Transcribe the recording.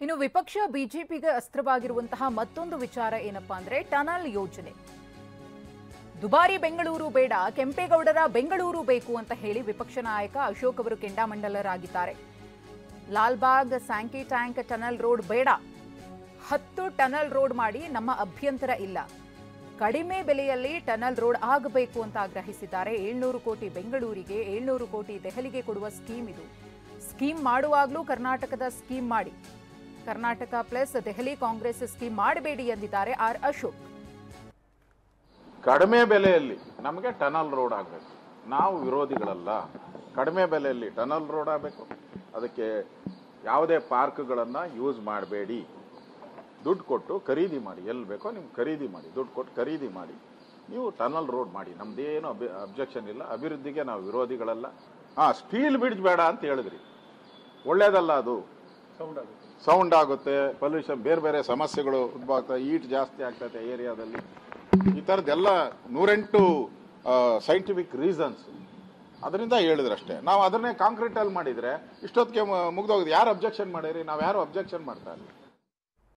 ಇನ್ನು ವಿಪಕ್ಷ ಬಿಜೆಪಿಗೆ ಅಸ್ತ್ರವಾಗಿರುವಂತಹ ಮತ್ತೊಂದು ವಿಚಾರ ಏನಪ್ಪಾ ಅಂದ್ರೆ ಟನಲ್ ಯೋಜನೆ. ದುಬಾರಿ ಬೆಂಗಳೂರು ಬೇಡ, ಕೆಂಪೇಗೌಡರ ಬೆಂಗಳೂರು ಬೇಕು ಅಂತ ಹೇಳಿ ವಿಪಕ್ಷ ನಾಯಕ ಅಶೋಕ್ ಅವರು ಕೆಂಡಾಮಂಡಲರಾಗಿದ್ದಾರೆ. Lalbagh Sankey tank tunnel road ಬೇಡ, 10 ಟನಲ್ ರೋಡ್ ಮಾಡಿ ನಮ್ಮ ಅಭ್ಯಂತರ ಇಲ್ಲ, ಕಡಿಮೆ ಬೆಲೆಯಲ್ಲಿ ಟನಲ್ ರೋಡ್ ಆಗಬೇಕು ಅಂತ ಆಗ್ರಹಿಸಿದ್ದಾರೆ. 700 ಕೋಟಿ ಬೆಂಗಳೂರಿಗೆ, 700 ಕೋಟಿ ದೆಹಲಿಗೆ ಕೊಡುವ ಸ್ಕೀಮ್ ಇದು. ಸ್ಕೀಮ್ ಮಾಡುವಾಗಲೂ ಕರ್ನಾಟಕದ ಸ್ಕೀಮ್ ಮಾಡಿ, ಕರ್ನಾಟಕ ಪ್ಲಸ್ ದೆಹಲಿ ಕಾಂಗ್ರೆಸ್ ಸ್ಕೀಮ್ ಮಾಡಬೇಡಿ ಎಂದಿದ್ದಾರೆ ಆರ್ ಅಶೋಕ್. ಕಡಿಮೆ ಬೆಲೆಯಲ್ಲಿ ನಮಗೆ ಟನಲ್ ರೋಡ್ ಆಗಬೇಕು. ನಾವು ವಿರೋಧಿಗಳಲ್ಲ. ಕಡಿಮೆ ಬೆಲೆಯಲ್ಲಿ ಟನಲ್ ರೋಡ್ ಆಗಬೇಕು. ಅದಕ್ಕೆ ಯಾವುದೇ ಪಾರ್ಕ್ಗಳನ್ನು ಯೂಸ್ ಮಾಡಬೇಡಿ. ದುಡ್ಡು ಕೊಟ್ಟು ಖರೀದಿ ಮಾಡಿ, ಎಲ್ಲಿ ಬೇಕೋ ನಿಮ್ಗೆ ಖರೀದಿ ಮಾಡಿ, ದುಡ್ಡು ಕೊಟ್ಟು ಖರೀದಿ ಮಾಡಿ, ನೀವು ಟನಲ್ ರೋಡ್ ಮಾಡಿ. ನಮ್ದೇನು ಅಬ್ಜೆಕ್ಷನ್ ಇಲ್ಲ. ಅಭಿವೃದ್ಧಿಗೆ ನಾವು ವಿರೋಧಿಗಳಲ್ಲ. ಸ್ಟೀಲ್ ಬ್ರಿಡ್ಜ್ ಬೇಡ ಅಂತ ಹೇಳಿದ್ರಿ, ಒಳ್ಳೇದಲ್ಲ. ಅದು ಸೌಂಡ್ ಆಗುತ್ತೆ, ಪೊಲ್ಯೂಷನ್, ಬೇರೆ ಬೇರೆ ಸಮಸ್ಯೆಗಳು ಉದ್ಭವ ಆಗ್ತದೆ, ಹೀಟ್ ಜಾಸ್ತಿ ಆಗ್ತದೆ ಏರಿಯಾದಲ್ಲಿ. ಈ ಥರದ್ದೆಲ್ಲ 108 ಸೈಂಟಿಫಿಕ್ ರೀಸನ್ಸ್ ಅದರಿಂದ ಹೇಳಿದ್ರಷ್ಟೇ. ನಾವು ಅದನ್ನೇ ಕಾಂಕ್ರೀಟಲ್ಲಿ ಮಾಡಿದರೆ ಇಷ್ಟೊತ್ತಿಗೆ ಮುಗ್ದೋಗಿದೆ. ಯಾರು ಅಬ್ಜೆಕ್ಷನ್ ಮಾಡಿರಿ? ನಾವು ಯಾರು ಅಬ್ಜೆಕ್ಷನ್ ಮಾಡ್ತಾ ಇಲ್ಲ.